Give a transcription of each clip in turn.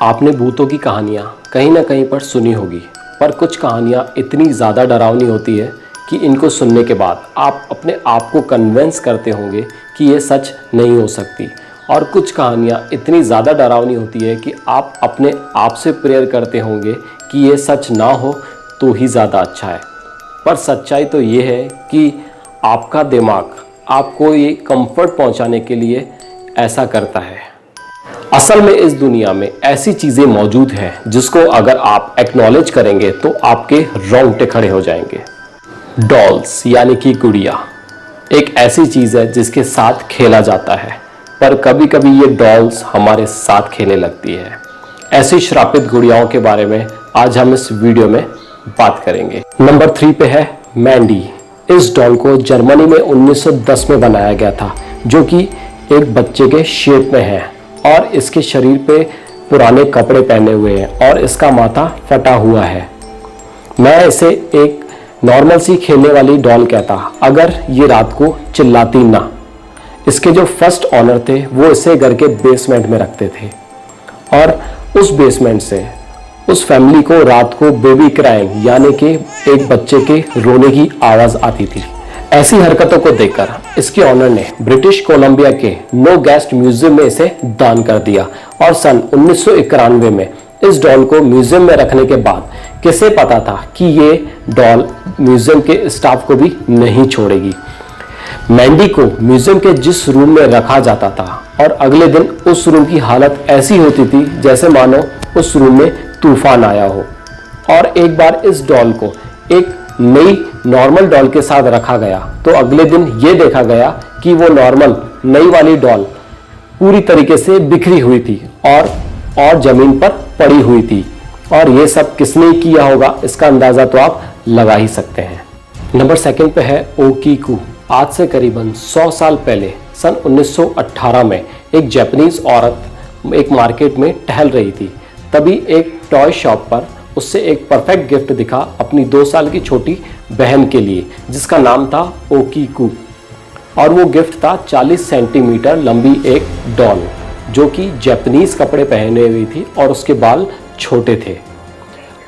आपने भूतों की कहानियाँ कहीं ना कहीं पर सुनी होगी, पर कुछ कहानियाँ इतनी ज़्यादा डरावनी होती है कि इनको सुनने के बाद आप अपने आप को कन्विंस करते होंगे कि ये सच नहीं हो सकती। और कुछ कहानियाँ इतनी ज़्यादा डरावनी होती है कि आप अपने आप से प्रेयर करते होंगे कि ये सच ना हो तो ही ज़्यादा अच्छा है। पर सच्चाई तो ये है कि आपका दिमाग आपको ये कंफर्ट पहुंचाने के लिए ऐसा करता है। असल में इस दुनिया में ऐसी चीज़ें मौजूद हैं जिसको अगर आप एक्नॉलेज करेंगे तो आपके रोंगटे खड़े हो जाएंगे। डॉल्स यानी कि गुड़िया एक ऐसी चीज़ है जिसके साथ खेला जाता है, पर कभी कभी ये डॉल्स हमारे साथ खेलने लगती है। ऐसी श्रापित गुड़ियाओं के बारे में आज हम इस वीडियो में बात करेंगे। नंबर 3 पे है मैंडी। इस डॉल को जर्मनी में 1910 में बनाया गया था, जो कि एक बच्चे के शेप में है और इसके शरीर पे पुराने कपड़े पहने हुए हैं और इसका माथा फटा हुआ है। मैं इसे एक नॉर्मल सी खेलने वाली डॉल कहता अगर ये रात को चिल्लाती ना। इसके जो फर्स्ट ऑनर थे वो इसे घर के बेसमेंट में रखते थे और उस बेसमेंट से उस फैमिली को रात को बेबी क्राइंग यानी कि एक बच्चे के रोने की आवाज़ आती थी। ऐसी हरकतों को देखकर इसके ऑनर ने ब्रिटिश कोलंबिया के नो गेस्ट म्यूजियम में इसे दान कर दिया और सन 1991 में इस डॉल को म्यूजियम में रखने के बाद किसे पता था कि ये डॉल म्यूजियम के स्टाफ को भी नहीं छोड़ेगी। मैंडी को म्यूजियम के जिस रूम में रखा जाता था और अगले दिन उस रूम की हालत ऐसी होती थी जैसे मानो उस रूम में तूफान आया हो। और एक बार इस डॉल को एक नई नॉर्मल डॉल के साथ रखा गया तो अगले दिन ये देखा गया कि वो नॉर्मल नई वाली डॉल पूरी तरीके से बिखरी हुई थी और जमीन पर पड़ी हुई थी। और ये सब किसने किया होगा इसका अंदाजा तो आप लगा ही सकते हैं। नंबर 2 पे है ओकीकू। आज से करीबन 100 साल पहले सन 1918 में एक जापानीज औरत एक मार्केट में टहल रही थी। तभी एक टॉय शॉप पर उससे एक परफेक्ट गिफ्ट दिखा अपनी 2 साल की छोटी बहन के लिए, जिसका नाम था ओकीकू। और वो गिफ्ट था 40 सेंटीमीटर लंबी एक डॉल जो कि जापानीज कपड़े पहने हुई थी और उसके बाल छोटे थे।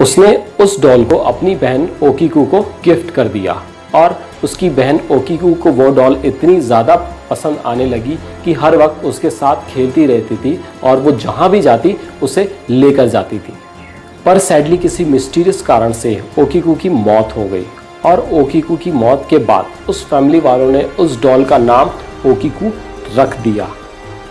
उसने उस डॉल को अपनी बहन ओकीकू को गिफ्ट कर दिया और उसकी बहन ओकीकू को वो डॉल इतनी ज़्यादा पसंद आने लगी कि हर वक्त उसके साथ खेलती रहती थी और वो जहाँ भी जाती उसे लेकर जाती थी। पर सैडली किसी मिस्टीरियस कारण से ओकीकू की मौत हो गई और ओकीकू की मौत के बाद उस फैमिली वालों ने उस डॉल का नाम ओकीकू रख दिया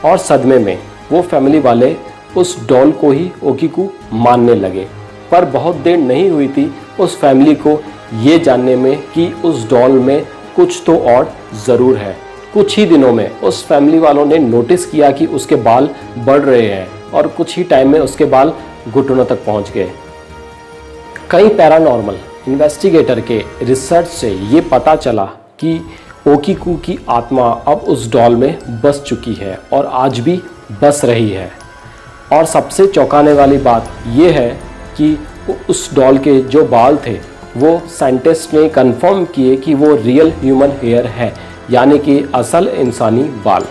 और सदमे में वो फैमिली वाले उस डॉल को ही ओकीकू मानने लगे। पर बहुत देर नहीं हुई थी उस फैमिली को ये जानने में कि उस डॉल में कुछ तो और ज़रूर है। कुछ ही दिनों में उस फैमिली वालों ने नोटिस किया कि उसके बाल बढ़ रहे हैं और कुछ ही टाइम में उसके बाल घुटनों तक पहुंच गए। कई पैरानॉर्मल इन्वेस्टिगेटर के रिसर्च से ये पता चला कि ओकीकू की आत्मा अब उस डॉल में बस चुकी है और आज भी बस रही है। और सबसे चौंकाने वाली बात यह है कि उस डॉल के जो बाल थे वो साइंटिस्ट ने कंफर्म किए कि वो रियल ह्यूमन हेयर है, यानी कि असल इंसानी बाल।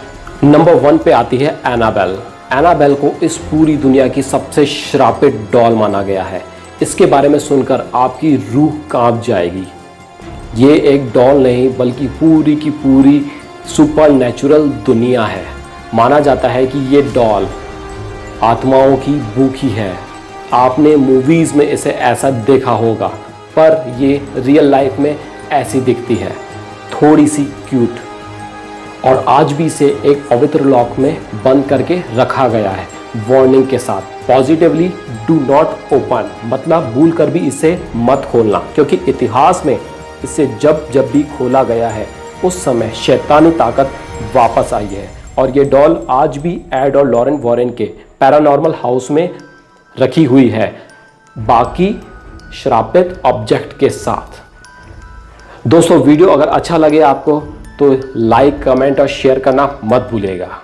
नंबर 1 पे आती है एनाबेल। एनाबेल को इस पूरी दुनिया की सबसे श्रापित डॉल माना गया है। इसके बारे में सुनकर आपकी रूह कांप जाएगी। ये एक डॉल नहीं बल्कि पूरी की पूरी सुपर नेचुरल दुनिया है। माना जाता है कि ये डॉल आत्माओं की भूखी है। आपने मूवीज़ में इसे ऐसा देखा होगा, पर ये रियल लाइफ में ऐसी दिखती है, थोड़ी सी क्यूट। और आज भी इसे एक पवित्र लॉक में बंद करके रखा गया है वार्निंग के साथ, पॉजिटिवली डू नॉट ओपन, मतलब भूल कर भी इसे मत खोलना, क्योंकि इतिहास में इसे जब भी खोला गया है उस समय शैतानी ताकत वापस आई है। और ये डॉल आज भी एड और लॉरेन वॉरेन के पैरानॉर्मल हाउस में रखी हुई है, बाकी श्रापित ऑब्जेक्ट के साथ। दोस्तों वीडियो अगर अच्छा लगे आपको तो लाइक, कमेंट और शेयर करना मत भूलिएगा।